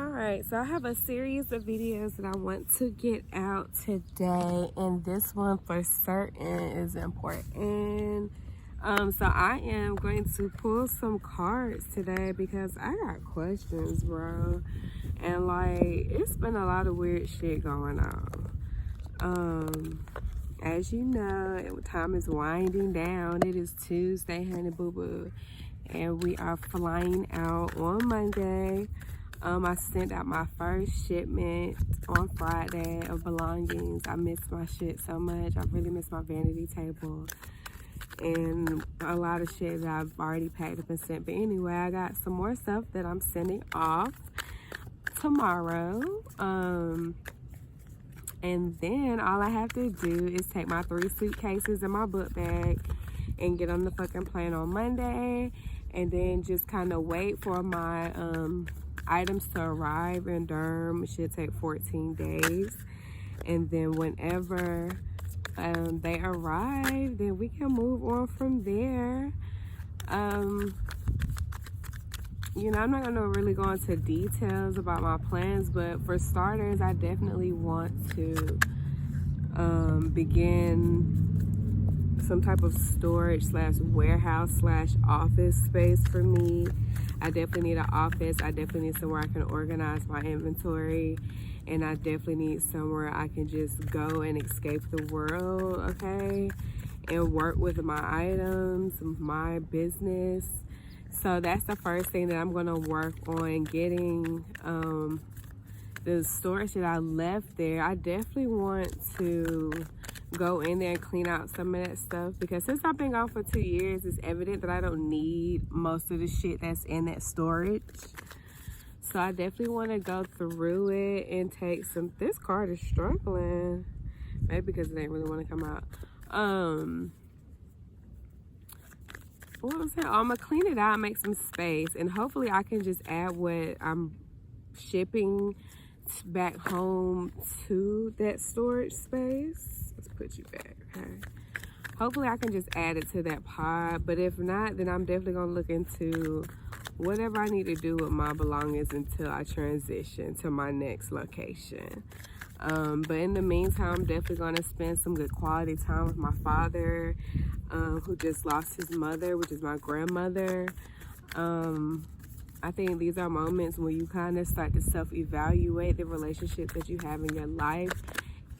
Alright, so I have a series of videos that I want to get out today, and this one for certain is important. So I am going to pull some cards today because I got questions, bro. And like, it's been a lot of weird shit going on. As you know, time is winding down. It is Tuesday, honey boo boo, and we are flying out on Monday. I sent out my first shipment on Friday of belongings. I miss my shit so much. I really miss my vanity table and a lot of shit that I've already packed up and sent. But anyway, I got some more stuff that I'm sending off tomorrow. And then all I have to do is take my 3 suitcases and my book bag and get on the fucking plane on Monday, and then just kind of wait for my items to arrive in Durham. It should take 14 days, and then whenever they arrive, then we can move on from there. You know, I'm not gonna really go into details about my plans, but for starters, I definitely want to begin some type of storage slash warehouse slash office space for me. I definitely need an office. I definitely need somewhere I can organize my inventory, and I definitely need somewhere I can just go and escape the world, okay, and work with my items, my business. So that's the first thing that I'm gonna work on, getting the storage that I left there. I definitely want to go in there and clean out some of that stuff, because since I've been gone for 2 years, it's evident that I don't need most of the shit that's in that storage. So I definitely want to go through it and take some. This card is struggling, maybe because it ain't really want to come out. What was that? I'm gonna clean it out, make some space, and hopefully I can just add what I'm shipping back home to that storage space. Let's put you back, okay? Hopefully I can just add it to that pod, but if not, then I'm definitely gonna look into whatever I need to do with my belongings until I transition to my next location. But in the meantime, I'm definitely gonna spend some good quality time with my father, who just lost his mother, which is my grandmother. I think these are moments when you kind of start to self-evaluate the relationships that you have in your life,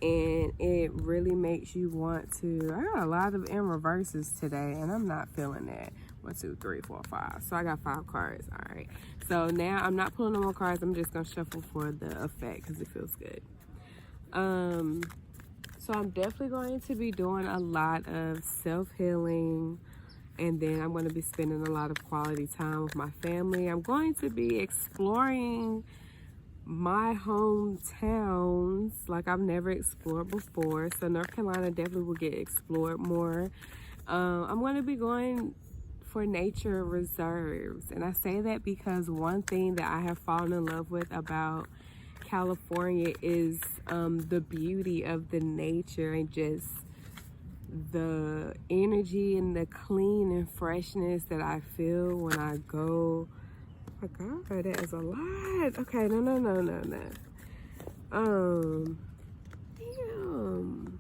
and it really makes you want to. I got a lot of in reverses today, and I'm not feeling that. 1, 2, 3, 4, 5. So I got 5 cards. All right. So now I'm not pulling no more cards. I'm just gonna shuffle for the effect because it feels good. So I'm definitely going to be doing a lot of self-healing, and then I'm going to be spending a lot of quality time with my family. I'm going to be exploring my hometowns like I've never explored before. So North Carolina definitely will get explored more. I'm going to be going for nature reserves, and I say that because one thing that I have fallen in love with about California is the beauty of the nature and just the energy and the clean and freshness that I feel when I go. Oh my God, that is a lot. Okay, no. Damn.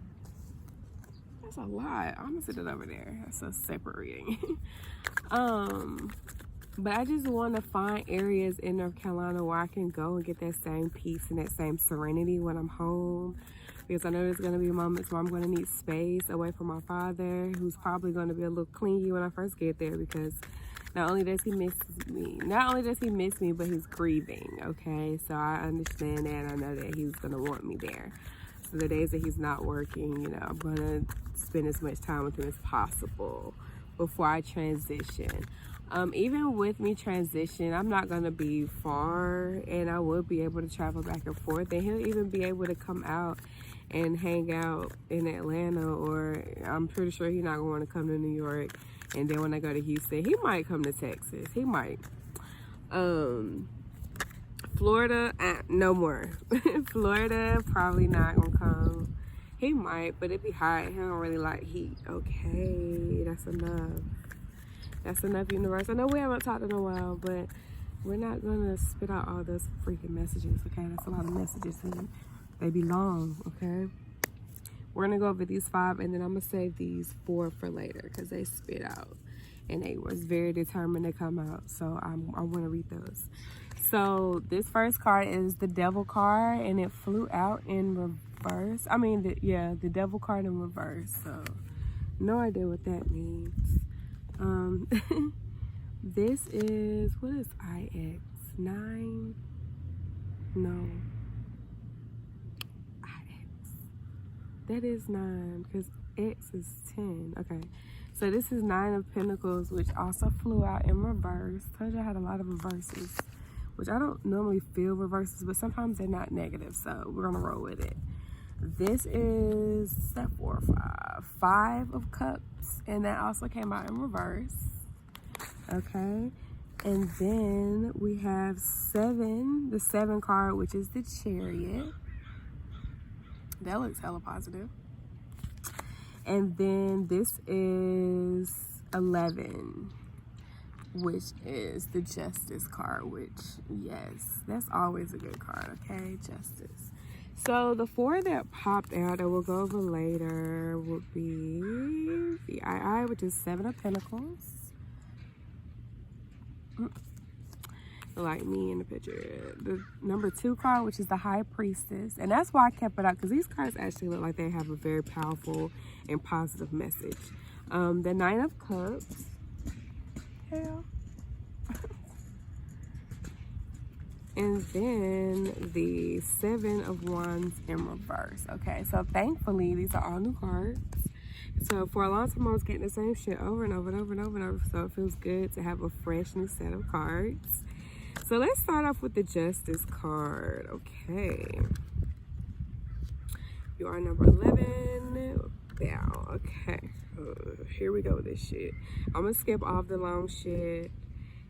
That's a lot. I'm gonna sit it over there. That's a separate reading. But I just want to find areas in North Carolina where I can go and get that same peace and that same serenity when I'm home. Because I know there's going to be moments where I'm going to need space away from my father, who's probably going to be a little clingy when I first get there, because not only does he miss me, but he's grieving, okay? So I understand that, and I know that he's going to want me there. So the days that he's not working, you know, I'm going to spend as much time with him as possible before I transition. Even with me transition, I'm not going to be far, and I will be able to travel back and forth, and he'll even be able to come out and hang out in Atlanta, or I'm pretty sure he's not going to want to come to New York. And then when I go to Houston, he might come to Texas. He might. Florida, no more. Florida, probably not going to come. He might, but it'd be hot. He don't really like heat. Okay, that's enough. That's enough, universe. I know we haven't talked in a while, but we're not gonna spit out all those freaking messages, okay? That's a lot of messages and they be long, okay? We're gonna go over these 5 and then I'm gonna save these 4 for later because they spit out and they was very determined to come out. So I want to read those. So this first card is the Devil card and it flew out in reverse. I mean, the Devil card in reverse. So no idea what that means. This is, what is IX? 9? No. That is 9 because X is 10. Okay, so this is 9 of Pentacles, which also flew out in reverse. Told you I had a lot of reverses, which I don't normally feel reverses, but sometimes they're not negative, so we're gonna roll with it. This is that 4 or 5. 5 of Cups, and that also came out in reverse. Okay, and then we have 7, the 7 card, which is the Chariot. That looks hella positive. And then this is 11, which is the Justice card, which, yes, that's always a good card, okay? Justice. So the 4 that popped out that we'll go over later would be the II, which is 7 of Pentacles. Like me in the picture. The number 2 card, which is the High Priestess, and that's why I kept it out, because these cards actually look like they have a very powerful and positive message. The 9 of Cups. Hell. And then the 7 of Wands in reverse. Okay, so thankfully these are all new cards. So for a long time I was getting the same shit over and over and over and over and over, so it feels good to have a fresh new set of cards. So let's start off with the Justice card. Okay, you are number 11. Down. Okay, here we go with this shit. I'm gonna skip off the long shit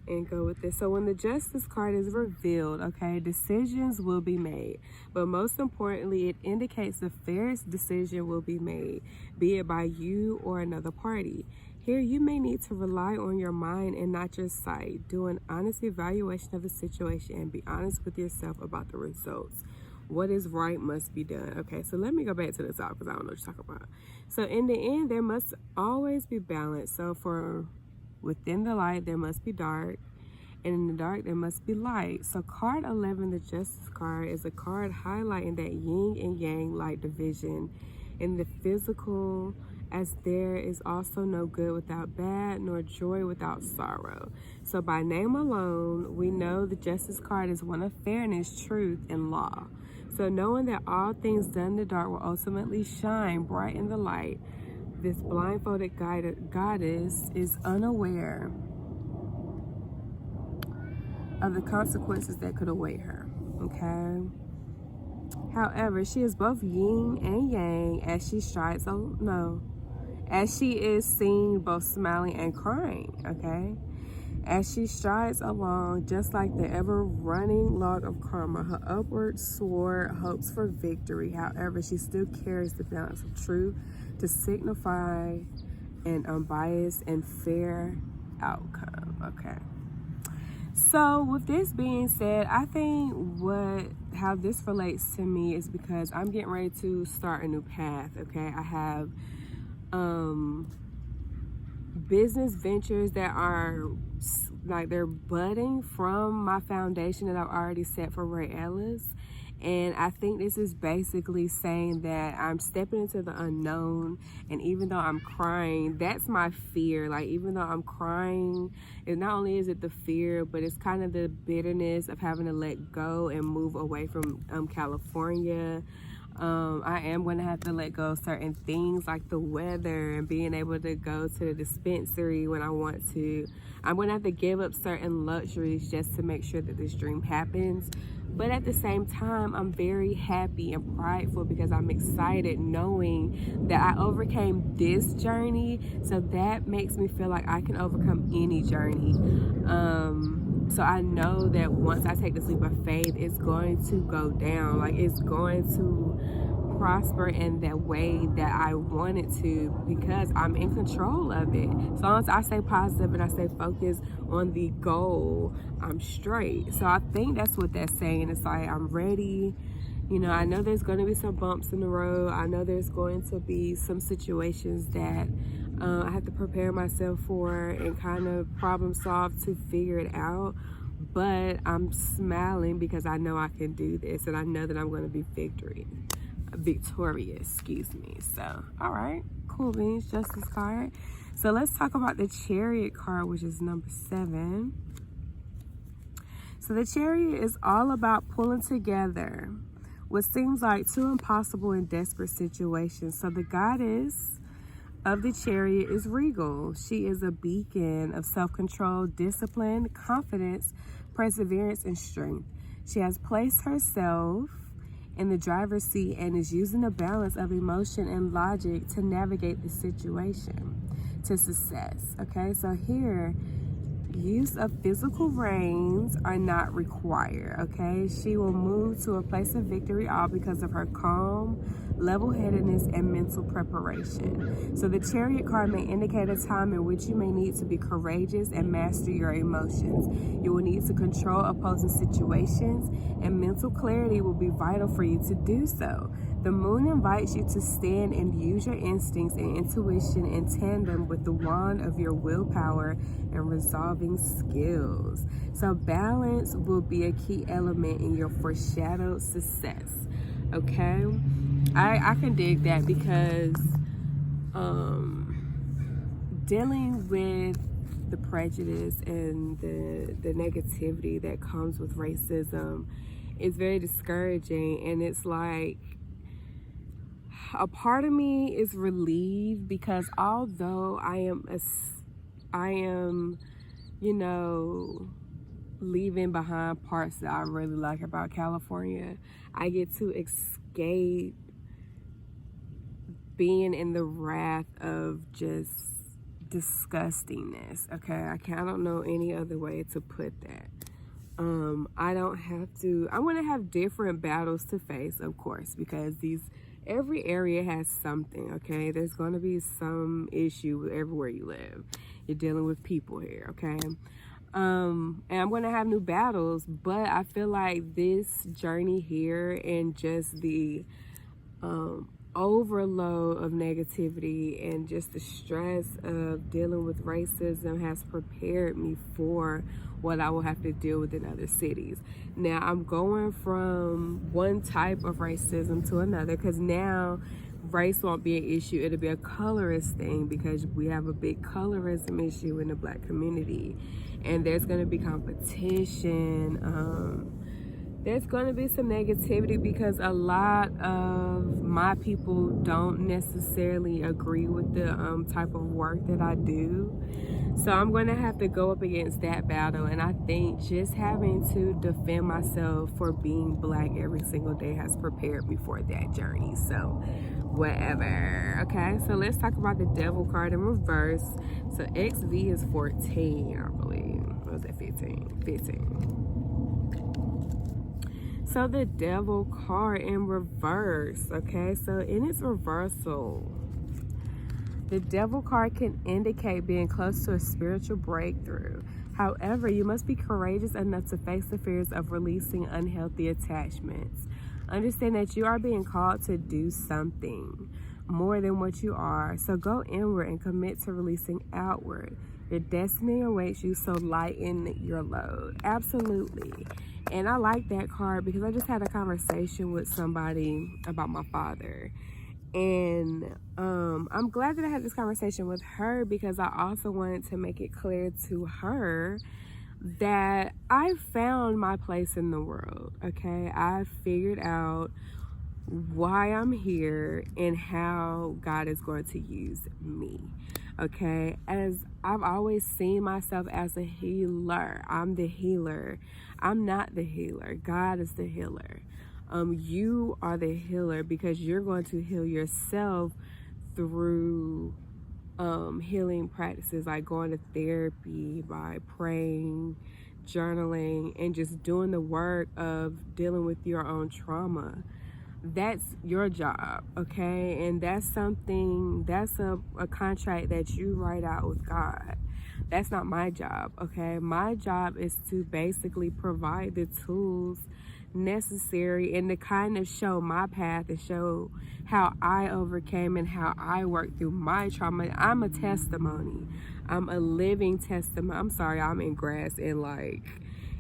and go with this. So when the Justice card is revealed, okay, decisions will be made, but most importantly, it indicates the fairest decision will be made, be it by you or another party. Here, you may need to rely on your mind and not your sight. Do an honest evaluation of the situation and be honest with yourself about the results. What is right must be done. Okay, so let me go back to the top because I don't know what you're talking about. So in the end, there must always be balance. So for within the light, there must be dark. And in the dark, there must be light. So card 11, the Justice card, is a card highlighting that yin and yang light division in the physical, as there is also no good without bad, nor joy without sorrow. So by name alone, we know the Justice card is one of fairness, truth, and law. So knowing that all things done in the dark will ultimately shine bright in the light, this blindfolded goddess is unaware of the consequences that could await her, okay? However, she is both yin and yang as she strides, as she is seen both smiling and crying, okay? As she strides along, just like the ever-running log of karma, her upward sword hopes for victory. However, she still carries the balance of truth to signify an unbiased and fair outcome, okay? So with this being said, I think how this relates to me is because I'm getting ready to start a new path, okay? I have business ventures that are like they're budding from my foundation that I've already set for Ray Ellis. And I think this is basically saying that I'm stepping into the unknown, and even though I'm crying, that's my fear. Like, even though I'm crying, and not only is it the fear, but it's kind of the bitterness of having to let go and move away from California. I am going to have to let go of certain things like the weather and being able to go to the dispensary when I want to. I'm going to have to give up certain luxuries just to make sure that this dream happens. But at the same time, I'm very happy and prideful because I'm excited knowing that I overcame this journey. So that makes me feel like I can overcome any journey. So I know that once I take this leap of faith, it's going to go down. Like, it's going to prosper in the way that I want it to, because I'm in control of it. As long as I stay positive and I stay focused on the goal, I'm straight. So I think that's what that's saying. It's like, I'm ready. You know, I know there's going to be some bumps in the road. I know there's going to be some situations that I have to prepare myself for and kind of problem solve to figure it out. But I'm smiling because I know I can do this, and I know that I'm going to be victorious, excuse me. So, all right, cool beans, Justice card. So let's talk about the Chariot card, which is number 7. So the Chariot is all about pulling together what seems like two impossible and desperate situations. So the goddess of the Chariot is regal. She is a beacon of self-control, discipline, confidence, perseverance, and strength. She has placed herself in the driver's seat and is using a balance of emotion and logic to navigate the situation to success. Okay, so here, use of physical reins are not required. Okay, she will move to a place of victory all because of her calm, level-headedness, and mental preparation. So the Chariot card may indicate a time in which you may need to be courageous and master your emotions. You will need to control opposing situations, and mental clarity will be vital for you to do so. The moon invites you to stand and use your instincts and intuition in tandem with the wand of your willpower and resolving skills. So balance will be a key element in your foreshadowed success. Okay, I can dig that, because dealing with the prejudice and the negativity that comes with racism is very discouraging. And it's like, a part of me is relieved, because although I am, you know, leaving behind parts that I really like about California, I get to escape being in the wrath of just disgustingness. Okay, I don't know any other way to put that. I don't have to. I want to have different battles to face, of course, because every area has something. Okay, there's going to be some issue everywhere you live. You're dealing with people here. Okay. And I'm going to have new battles, but I feel like this journey here and just the overload of negativity and just the stress of dealing with racism has prepared me for what I will have to deal with in other cities. Now I'm going from one type of racism to another, because now race won't be an issue. It'll be a colorist thing, because we have a big colorism issue in the Black community, and there's going to be competition. There's going to be some negativity, because a lot of my people don't necessarily agree with the type of work that I do. So I'm going to have to go up against that battle. And I think just having to defend myself for being Black every single day has prepared me for that journey. So whatever. Okay, so let's talk about the Devil card in reverse. So XV is 14, I believe. Or was that 15? 15. So the Devil card in reverse. Okay, so in its reversal, the Devil card can indicate being close to a spiritual breakthrough. However, you must be courageous enough to face the fears of releasing unhealthy attachments. Understand that you are being called to do something more than what you are. So go inward and commit to releasing outward. Your destiny awaits you, so lighten your load. Absolutely. And I like that card because I just had a conversation with somebody about my father. And I'm glad that I had this conversation with her, because I also wanted to make it clear to her that I found my place in the world. Okay, I figured out why I'm here and how God is going to use me. Okay, as I've always seen myself as a healer. I'm the healer. I'm not the healer. God is the healer. You are the healer, because you're going to heal yourself through healing practices like going to therapy, by praying, journaling, and just doing the work of dealing with your own trauma. that's your job, okay? And that's something, that's a contract that you write out with God. That's not my job, okay? My job is to basically provide the tools necessary and to kind of show my path and show how I overcame and how I worked through my trauma. I'm a testimony. I'm a living testimony. I'm sorry, I'm in grass and like,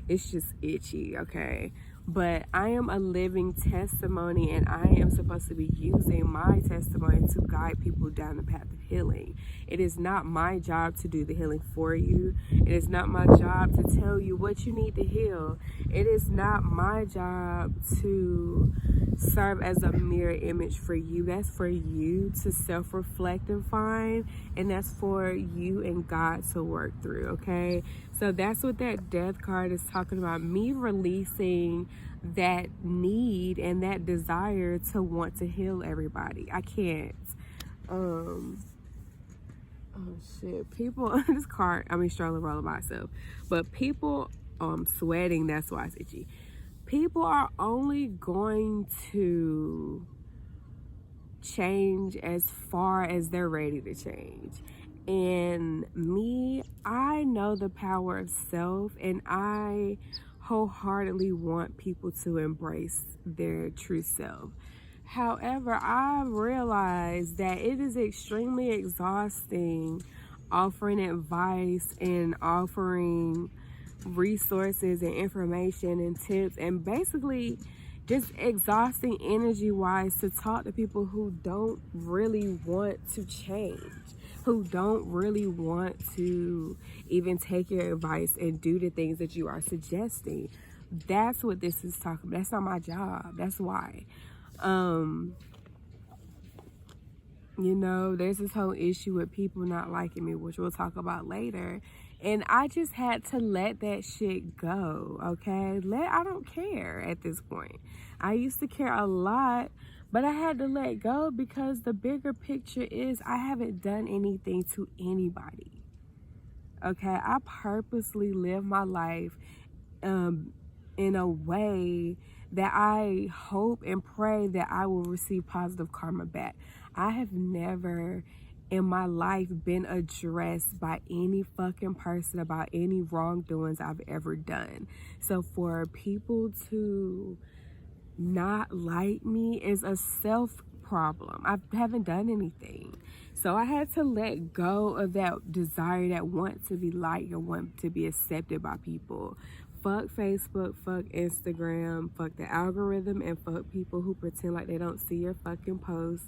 it's just itchy, okay? But I am a living testimony, and I am supposed to be using my testimony to guide people down the path of healing. It is not my job to do the healing for you. It is not my job to tell you what you need to heal. It is not my job to serve as a mirror image for you. That's for you to self-reflect and find, and that's for you and God to work through, okay? So that's what that death card is talking about. Me releasing that need and that desire to want to heal everybody. I can't. Oh shit. People, this card, strolling rolling by myself. But people, sweating, that's why it's itchy. People are only going to change as far as they're ready to change. And me, I know the power of self, and I wholeheartedly want people to embrace their true self. However, I realize that it is extremely exhausting offering advice and offering resources and information and tips, and basically just exhausting energy-wise to talk to people who don't really want to change, who don't really want to even take your advice and do the things that you are suggesting. That's what this is talking about. That's not my job. That's why. There's this whole issue with people not liking me, which we'll talk about later. And I just had to let that shit go, okay? I don't care at this point. I used to care a lot, but I had to let go because the bigger picture is I haven't done anything to anybody, okay? I purposely live my life in a way that I hope and pray that I will receive positive karma back. I have never in my life been addressed by any fucking person about any wrongdoings I've ever done. So for people to not like me is a self problem. I haven't done anything. So I had to let go of that desire, that want to be liked or want to be accepted by people. Fuck Facebook, fuck Instagram, fuck the algorithm, and fuck people who pretend like they don't see your fucking posts,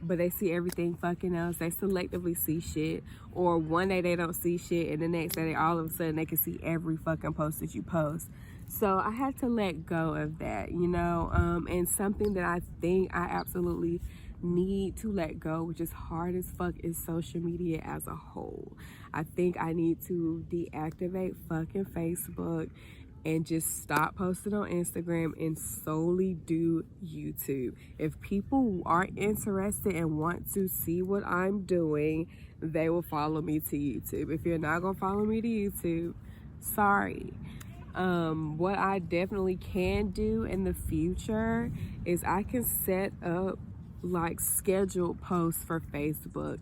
but they see everything fucking else. They selectively see shit, or one day they don't see shit and the next day all of a sudden they can see every fucking post that you post. So I had to let go of that, and something that I think I absolutely need to let go, which is hard as fuck, is social media as a whole. I think I need to deactivate fucking Facebook and just stop posting on Instagram and solely do YouTube. If people are interested and want to see what I'm doing, they will follow me to YouTube. If you're not gonna follow me to YouTube, sorry. What I definitely can do in the future is I can set up like scheduled posts for Facebook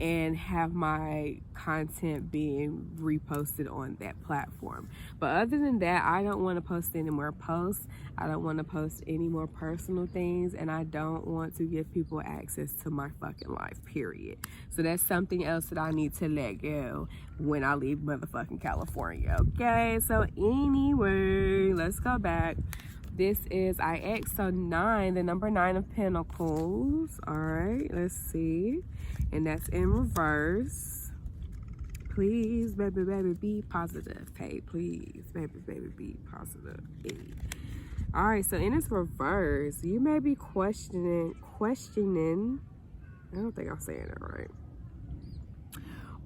and have my content being reposted on that platform. But other than that, I don't want to post any more posts. I don't want to post any more personal things, and I don't want to give people access to my fucking life, period. So that's something else that I need to let go when I leave motherfucking California, okay? So anyway, let's go back. This is IX, so 9, the number 9 of Pentacles. All right, let's see. And that's in reverse. Please, baby, be positive. Hey, please, baby, be positive. Hey. All right, so in its reverse, you may be questioning, I don't think I'm saying it right,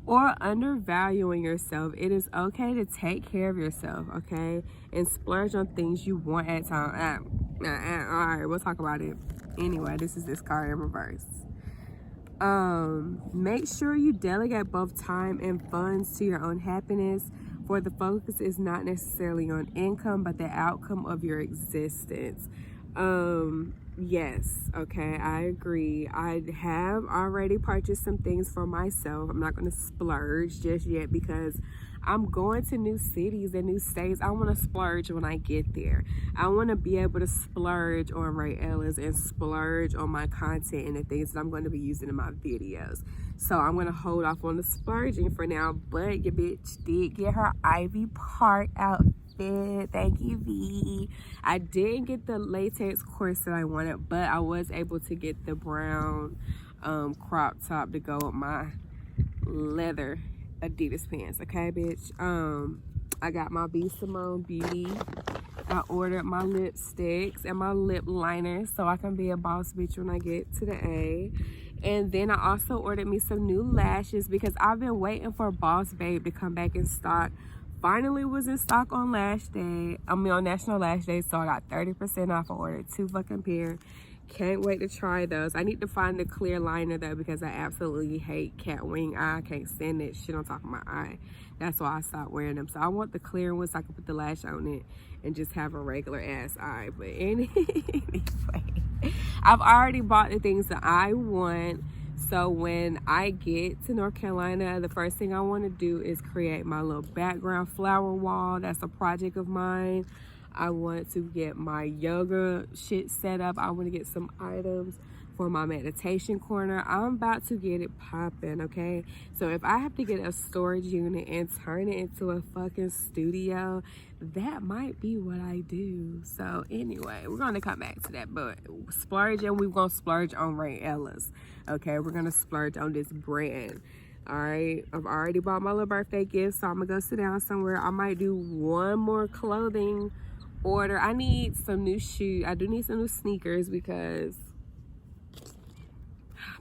or undervaluing yourself. It is okay to take care of yourself, okay? And splurge on things you want at time. All right, we'll talk about it. Anyway, this is this card in reverse. Make sure you delegate both time and funds to your own happiness, for the focus is not necessarily on income, but the outcome of your existence. yes, okay, I agree. I have already purchased some things for myself. I'm not going to splurge just yet because I'm going to new cities and new states. I want to splurge when I get there. I want to be able to splurge on Ray Ellis and splurge on my content and the things that I'm going to be using in my videos. So I'm going to hold off on the splurging for now. But your bitch did get her Ivy Park outfit. Thank you, V. I didn't get the latex corset I wanted, but I was able to get the brown crop top to go with my leather Adidas pants. Okay, bitch. I got my B Simone Beauty. I ordered my lipsticks and my lip liners so I can be a boss bitch when I get to the A. And then I also ordered me some new lashes because I've been waiting for Boss Babe to come back in stock. Finally was in stock on Lash Day. On National Lash Day, so I got 30% off. I ordered 2 fucking pair. Can't wait to try those. I need to find the clear liner though because I absolutely hate cat wing eye. I can't stand that shit on top of my eye. That's why I stopped wearing them. So I want the clear ones so I can put the lash on it and just have a regular ass eye. But anyway, I've already bought the things that I want. So when I get to North Carolina, the first thing I want to do is create my little background flower wall. That's a project of mine. I want to get my yoga shit set up. I want to get some items for my meditation corner. I'm about to get it popping, okay? So if I have to get a storage unit and turn it into a fucking studio, that might be what I do. So anyway, we're gonna come back to that, but splurging, we're gonna splurge on Ray Ellis, okay? We're gonna splurge on this brand. All right, I've already bought my little birthday gift, so I'm gonna go sit down somewhere. I might do one more clothing order. I need some new shoes. I do need some new sneakers because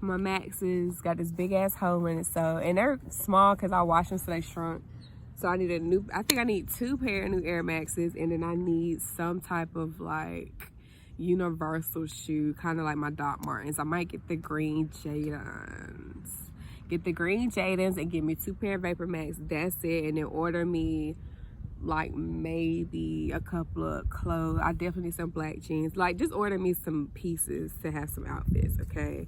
my Maxes got this big ass hole in it. So, and they're small because I washed them so they shrunk. So I need a new, I think I need 2 pair of new Air Maxes, and then I need some type of like universal shoe, kind of like my Doc Martens. I might get the green Jadons. Get the green Jadons and give me 2 pair of Vapor Max. That's it. And then order me like maybe a couple of clothes. I definitely need some black jeans. Like just order me some pieces to have some outfits, okay?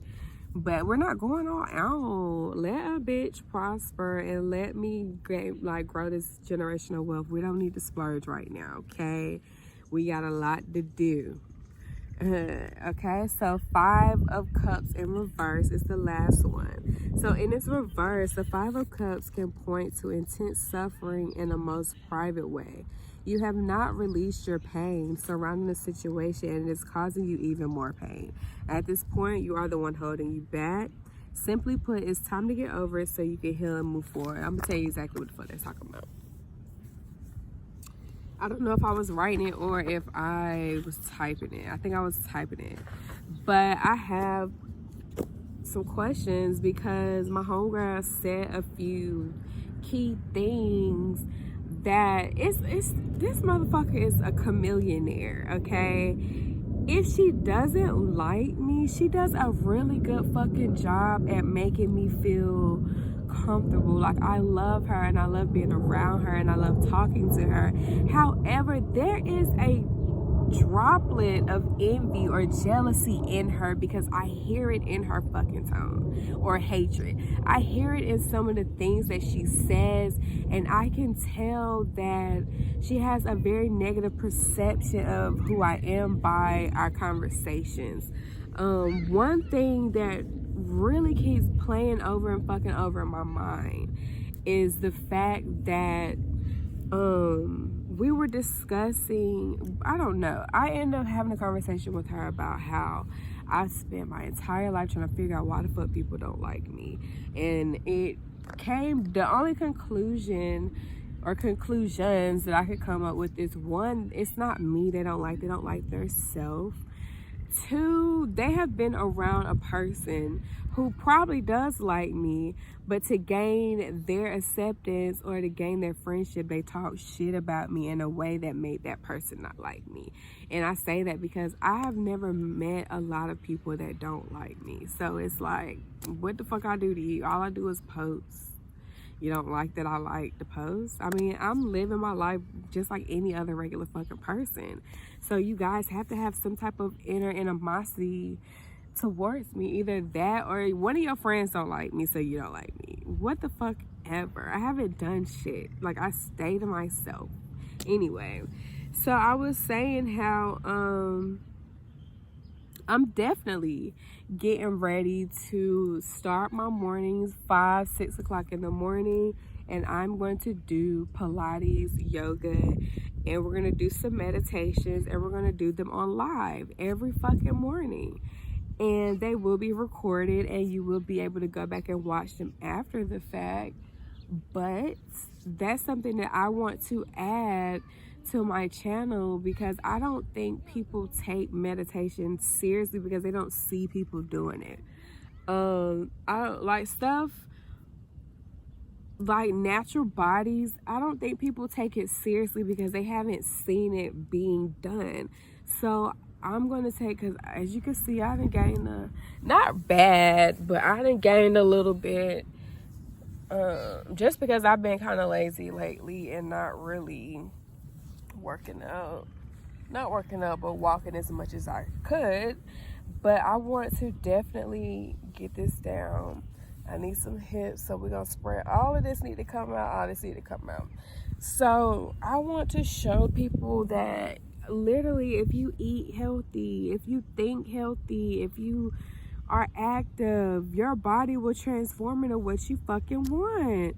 But we're not going all out. Let a bitch prosper and let me grow this generational wealth. We don't need to splurge right now, okay? We got a lot to do. Okay, so 5 of Cups in reverse is the last one. So in its reverse, the 5 of Cups can point to intense suffering in a most private way. You have not released your pain surrounding the situation, and it's causing you even more pain. At this point, you are the one holding you back. Simply put, it's time to get over it so you can heal and move forward. I'm gonna tell you exactly what the fuck they're talking about. I don't know if I was writing it or if I was typing it. I think I was typing it. But I have some questions because my homegirl said a few key things that this motherfucker is a chameleonaire, okay? If she doesn't like me, she does a really good fucking job at making me feel comfortable. Like I love her and I love being around her and I love talking to her. However, there is a droplet of envy or jealousy in her because I hear it in her fucking tone, or hatred. I hear it in some of the things that she says, and I can tell that she has a very negative perception of who I am by our conversations. One thing that really keeps playing over and fucking over in my mind is the fact that we were discussing, I don't know, I ended up having a conversation with her about how I spent my entire life trying to figure out why the fuck people don't like me. And it came, the only conclusion or conclusions that I could come up with is, 1, it's not me they don't like their self. 2, they have been around a person who probably does like me, but to gain their acceptance or to gain their friendship, they talk shit about me in a way that made that person not like me. And I say that because I have never met a lot of people that don't like me. So it's like, what the fuck I do to you? All I do is post. You don't like that I like the post? I mean, I'm living my life just like any other regular fucking person. So you guys have to have some type of inner animosity towards me. Either that or one of your friends don't like me, so you don't like me. What the fuck ever. I haven't done shit. Like, I stay to myself. Anyway, so I was saying how I'm definitely getting ready to start my mornings 5-6 o'clock in the morning, and I'm going to do Pilates, yoga, and we're going to do some meditations, and we're going to do them on live every fucking morning. And they will be recorded, and you will be able to go back and watch them after the fact. But that's something that I want to add to my channel, because I don't think people take meditation seriously because they don't see people doing it. I don't like stuff like natural bodies. I don't think people take it seriously because they haven't seen it being done. So I'm gonna take, because as you can see, I done gained not bad, but I done gained a little bit, just because I've been kind of lazy lately and not really working out, but walking as much as I could. But I want to definitely get this down. I need some hips, so we're gonna spread. All of this need to come out. So I want to show people that literally, if you eat healthy, if you think healthy, if you are active, your body will transform into what you fucking want.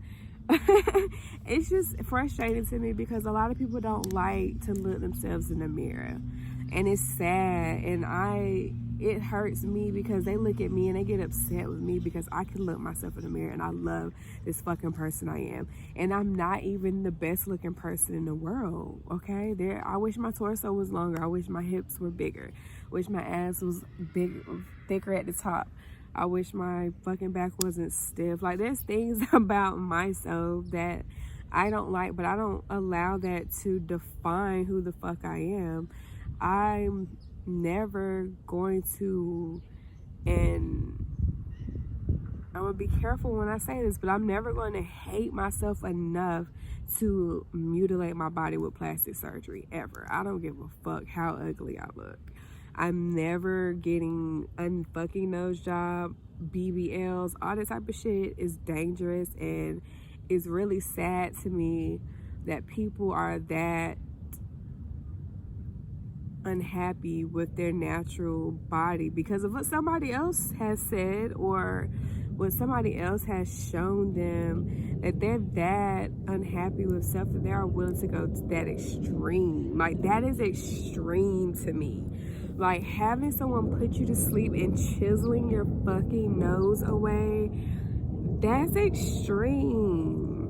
It's just frustrating to me because a lot of people don't like to look themselves in the mirror, and it's sad, and it hurts me because they look at me and they get upset with me because I can look myself in the mirror and I love this fucking person I am, and I'm not even the best looking person in the world. Okay, I wish my torso was longer, I wish my hips were bigger, wish my ass was thicker at the top, I wish my fucking back wasn't stiff. Like, there's things about myself that I don't like, but I don't allow that to define who the fuck I am. I'm never going to, and I'm gonna be careful when I say this, but I'm never going to hate myself enough to mutilate my body with plastic surgery, ever. I don't give a fuck how ugly I look. I'm never getting a fucking nose job, BBLs, all that type of shit is dangerous, and it's really sad to me that people are that unhappy with their natural body because of what somebody else has said or what somebody else has shown them, that they're that unhappy with self that they are willing to go to that extreme. Like, that is extreme to me. Like, having someone put you to sleep and chiseling your fucking nose away, that's extreme.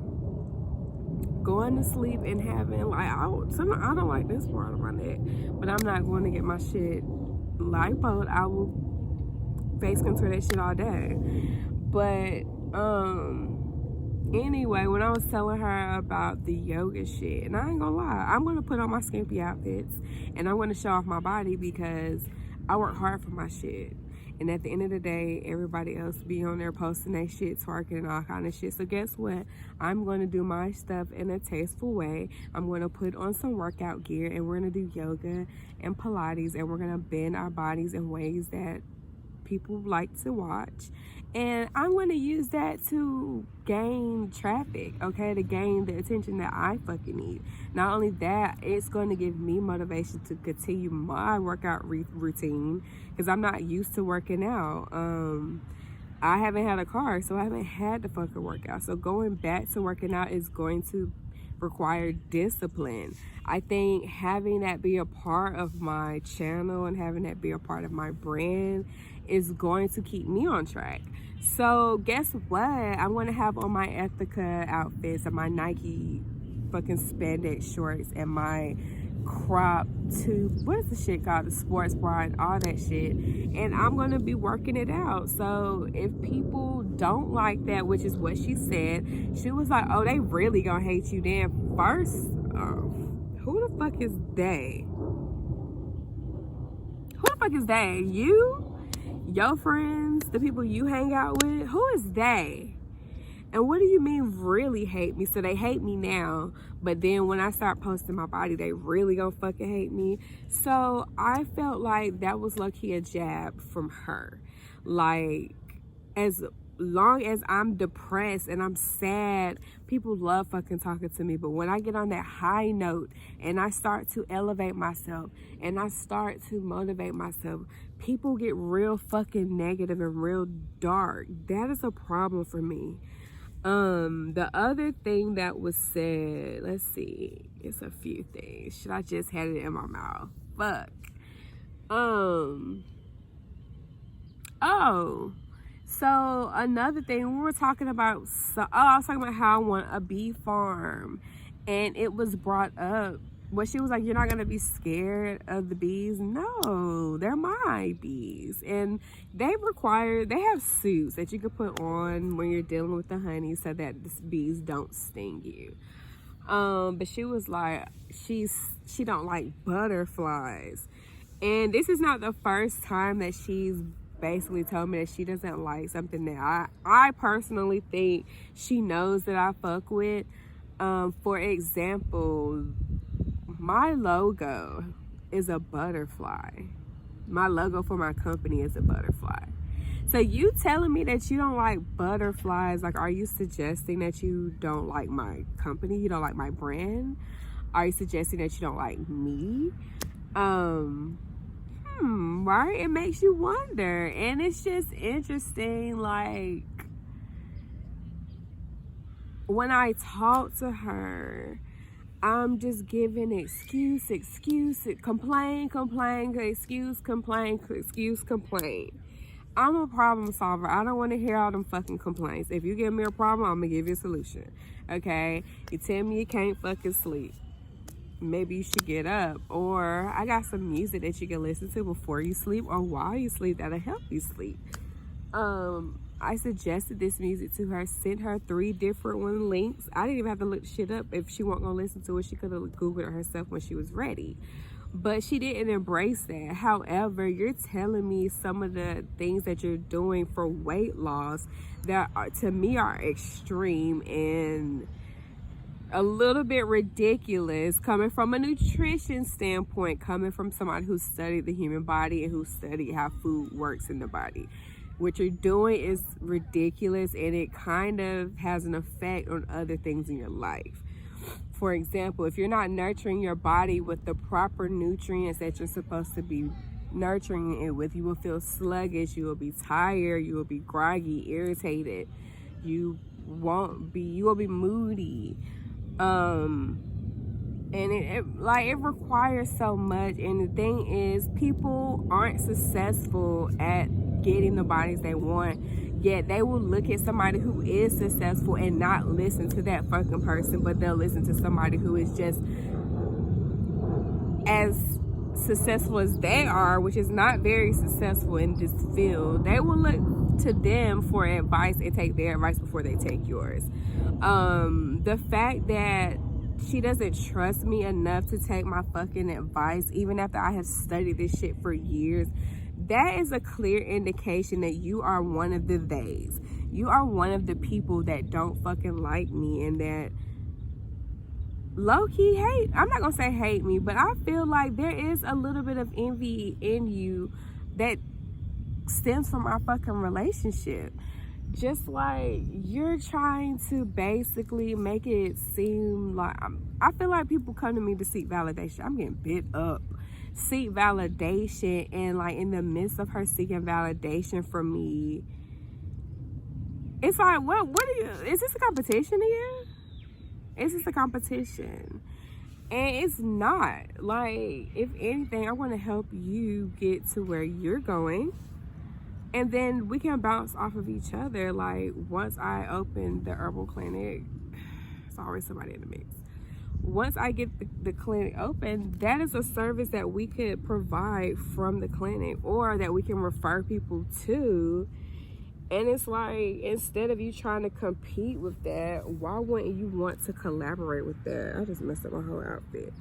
Going to sleep and having, like, I don't like this part of my neck, but I'm not going to get my shit lipoed. I will face contour that shit all day. But anyway, when I was telling her about the yoga shit, and I ain't gonna lie, I'm gonna put on my skimpy outfits and I'm gonna show off my body because I work hard for my shit. And at the end of the day, everybody else be on there posting their shit, twerking and all kind of shit. So guess what? I'm going to do my stuff in a tasteful way. I'm going to put on some workout gear, and we're going to do yoga and Pilates, and we're going to bend our bodies in ways that people like to watch. And I'm going to use that to gain traffic, okay? To gain the attention that I fucking need. Not only that, it's going to give me motivation to continue my workout routine because I'm not used to working out. I haven't had a car, so I haven't had to fucking work out. So going back to working out is going to require discipline. I think having that be a part of my channel and having that be a part of my brand is going to keep me on track. So guess what? I'm going to have on my Ethica outfits and my Nike fucking spandex shorts and my crop tube, what is the shit called, the sports bra and all that shit, and I'm going to be working it out. So if people don't like that, which is what she said, she was like, oh, they really gonna hate you. Then first, who the fuck is they? Who the fuck is they? You? Your friends? The people you hang out with? Who is they? And what do you mean really hate me? So they hate me now, but then when I start posting my body, they really gonna fucking hate me. So I felt like that was low-key a jab from her. Like, as long as I'm depressed and I'm sad, people love fucking talking to me. But when I get on that high note and I start to elevate myself and I start to motivate myself, people get real fucking negative and real dark. That is a problem for me. The other thing that was said, let's see, it's a few things. Should I just had it in my mouth? Fuck. So another thing we were talking about, I was talking about how I want a bee farm, and it was brought up. Well, she was like, you're not going to be scared of the bees? No, they're my bees. And they have suits that you can put on when you're dealing with the honey so that the bees don't sting you. But she was like, she don't like butterflies. And this is not the first time that she's basically told me that she doesn't like something that I personally think she knows that I fuck with. For example, my logo is a butterfly. My logo for my company is a butterfly. So you telling me that you don't like butterflies, like, are you suggesting that you don't like my company? You don't like my brand? Are you suggesting that you don't like me? Right? It makes you wonder. And it's just interesting, like, when I talk to her, I'm just giving excuse, complain, excuse, complain. I'm a problem solver. I don't want to hear all them fucking complaints. If you give me a problem, I'm going to give you a solution. Okay? You tell me you can't fucking sleep. Maybe you should get up. Or I got some music that you can listen to before you sleep or while you sleep that'll help you sleep. I suggested this music to her, sent her 3 different links. I didn't even have to look shit up. If she wasn't gonna listen to it, she could have Googled it herself when she was ready. But she didn't embrace that. However, you're telling me some of the things that you're doing for weight loss that are, to me, are extreme and a little bit ridiculous, coming from a nutrition standpoint, coming from somebody who studied the human body and who studied how food works in the body. What you're doing is ridiculous, and it kind of has an effect on other things in your life. For example, if you're not nurturing your body with the proper nutrients that you're supposed to be nurturing it with, you will feel sluggish, you will be tired, you will be groggy, irritated, you will be moody. And it requires so much. And the thing is, people aren't successful at getting the bodies they want, yet they will look at somebody who is successful and not listen to that fucking person, but they'll listen to somebody who is just as successful as they are, which is not very successful in this field. They will look to them for advice and take their advice before they take yours. The fact that she doesn't trust me enough to take my fucking advice, even after I have studied this shit for years, that is a clear indication that you are one of the theys. You are one of the people that don't fucking like me and that low-key hate. I'm not gonna say hate me, but I feel like there is a little bit of envy in you that stems from our fucking relationship. Just like you're trying to basically make it seem like I feel like people come to me to seek validation. I'm getting bit up. Seek validation, and like in the midst of her seeking validation from me, it's like, what are you, is this a competition again? Is this a competition? And it's not. Like, if anything, I want to help you get to where you're going, and then we can bounce off of each other. Like, once I open the herbal clinic, it's always somebody in the mix. Once I get the clinic open, that is a service that we could provide from the clinic, or that we can refer people to. And it's like, instead of you trying to compete with that, why wouldn't you want to collaborate with that? I just messed up my whole outfit.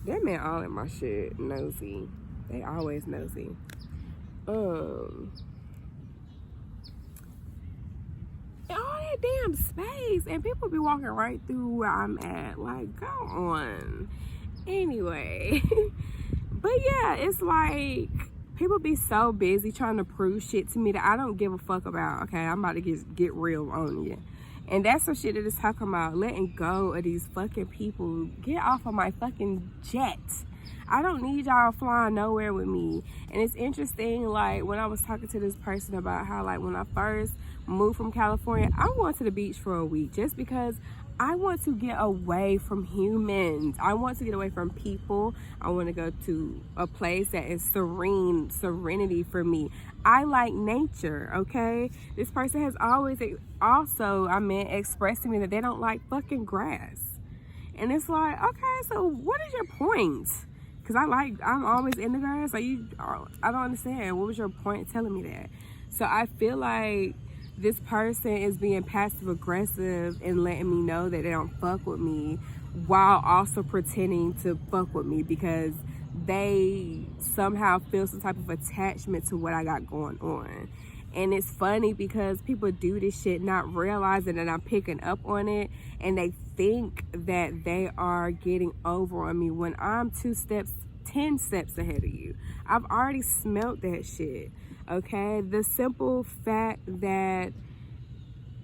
That man all in my shit nosy. They always nosy. All that that damn space, and people be walking right through where I'm at. Like, go on. Anyway, but yeah, it's like people be so busy trying to prove shit to me that I don't give a fuck about. Okay, I'm about to get real on you. And that's some shit that is talking about letting go of these fucking people. Get off of my fucking jet. I don't need y'all flying nowhere with me. And it's interesting, like, when I was talking to this person about how, like, when I first moved from California, I went to the beach for a week just because I want to get away from humans. I want to get away from people. I want to go to a place that is serenity for me. I like nature, okay? This person has always also, expressed to me that they don't like fucking grass. And it's like, okay, so what is your point? Because I'm always in the grass. Like, I don't understand. What was your point telling me that? So I feel like this person is being passive aggressive and letting me know that they don't fuck with me while also pretending to fuck with me because they somehow feel some type of attachment to what I got going on. And it's funny because people do this shit not realizing that I'm picking up on it, and they think that they are getting over on me when I'm 10 steps ahead of you. I've already smelt that shit. Okay, the simple fact that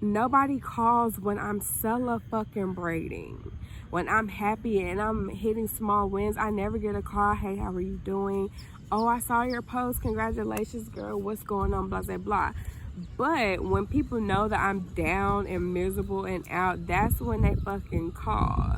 nobody calls when I'm celebrating, when I'm happy and I'm hitting small wins. I never get a call. Hey, how are you doing? Oh, I saw your post. Congratulations, girl. What's going on? Blah, blah, blah. But when people know that I'm down and miserable and out, that's when they fucking call.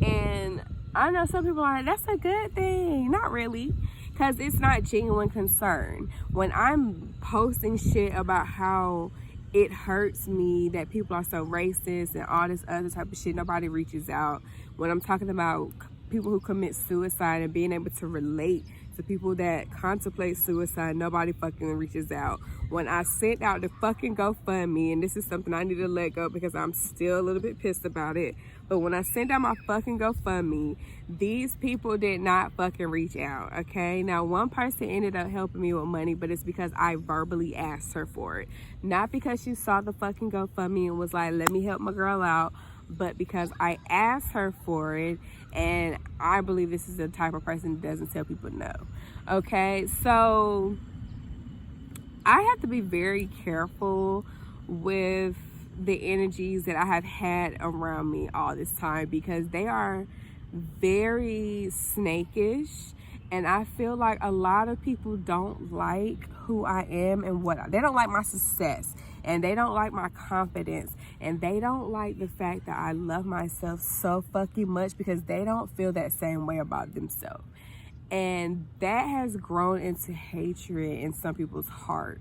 And I know some people are like, that's a good thing. Not really. Because it's not genuine concern. When I'm posting shit about how it hurts me that people are so racist and all this other type of shit, nobody reaches out. When I'm talking about people who commit suicide and being able to relate to people that contemplate suicide, nobody fucking reaches out. When I sent out the fucking GoFundMe, and this is something I need to let go because I'm still a little bit pissed about it, but when I sent out my fucking GoFundMe, these people did not fucking reach out, okay? Now, one person ended up helping me with money, but it's because I verbally asked her for it. Not because she saw the fucking GoFundMe and was like, let me help my girl out, but because I asked her for it, and I believe this is the type of person that doesn't tell people no, okay? So I have to be very careful with the energies that I have had around me all this time because they are very snakish, and I feel like a lot of people don't like who I am and they don't like my success, and they don't like my confidence, and they don't like the fact that I love myself so fucking much because they don't feel that same way about themselves. And that has grown into hatred in some people's heart.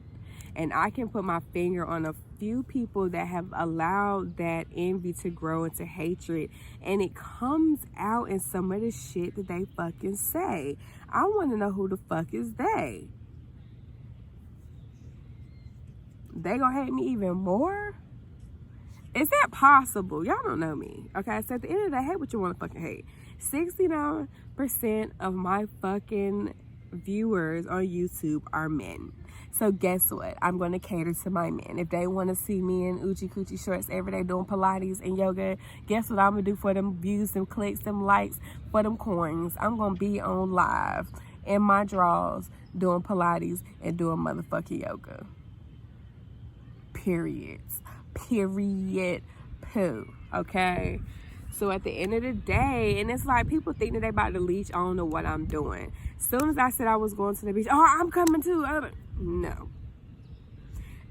And I can put my finger on a few people that have allowed that envy to grow into hatred. And it comes out in some of the shit that they fucking say. I want to know who the fuck is they. They gonna hate me even more? Is that possible? Y'all don't know me. Okay, so at the end of the day, hate what you want to fucking hate. 69% of my fucking viewers on YouTube are men. So guess what? I'm going to cater to my men. If they want to see me in Uchi Coochie shorts every day doing Pilates and yoga, guess what I'm going to do for them views, them clicks, them likes, for them coins? I'm going to be on live in my drawers doing Pilates and doing motherfucking yoga. Period. Poo. Okay? So at the end of the day, and it's like people think that they about to leech on to what I'm doing. As soon as I said I was going to the beach, oh, I'm coming too. No.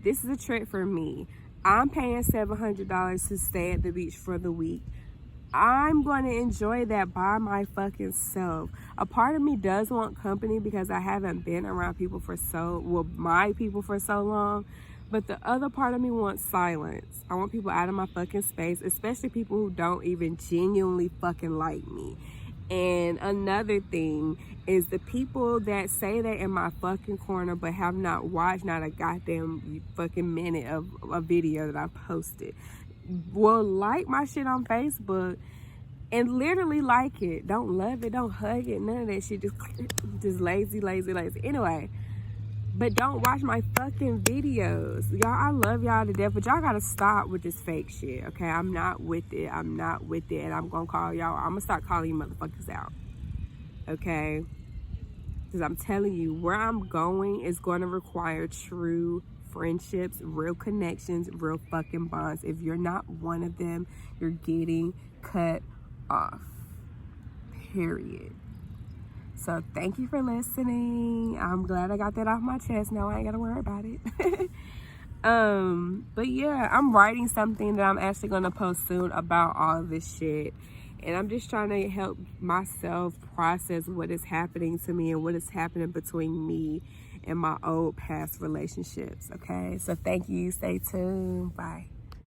This is a trick for me. I'm paying $700 to stay at the beach for the week. I'm going to enjoy that by my fucking self. A part of me does want company because I haven't been around people my people for so long. But the other part of me wants silence. I want people out of my fucking space, especially people who don't even genuinely fucking like me. And another thing is the people that say they're in my fucking corner but have not watched not a goddamn fucking minute of a video that I posted will like my shit on Facebook and literally like it. Don't love it, don't hug it, none of that shit. Just lazy. Anyway, but don't watch my fucking videos. Y'all, I love y'all to death, but y'all gotta stop with this fake shit, okay? I'm not with it. I'm not with it. And I'm gonna call y'all. I'm gonna start calling you motherfuckers out, okay? Because I'm telling you, where I'm going is going to require true friendships, real connections, real fucking bonds. If you're not one of them, you're getting cut off. Period. So thank you for listening. I'm glad I got that off my chest. Now I ain't gotta worry about it. But yeah, I'm writing something that I'm actually gonna post soon about all this shit. And I'm just trying to help myself process what is happening to me and what is happening between me and my old past relationships. Okay, so thank you. Stay tuned. Bye.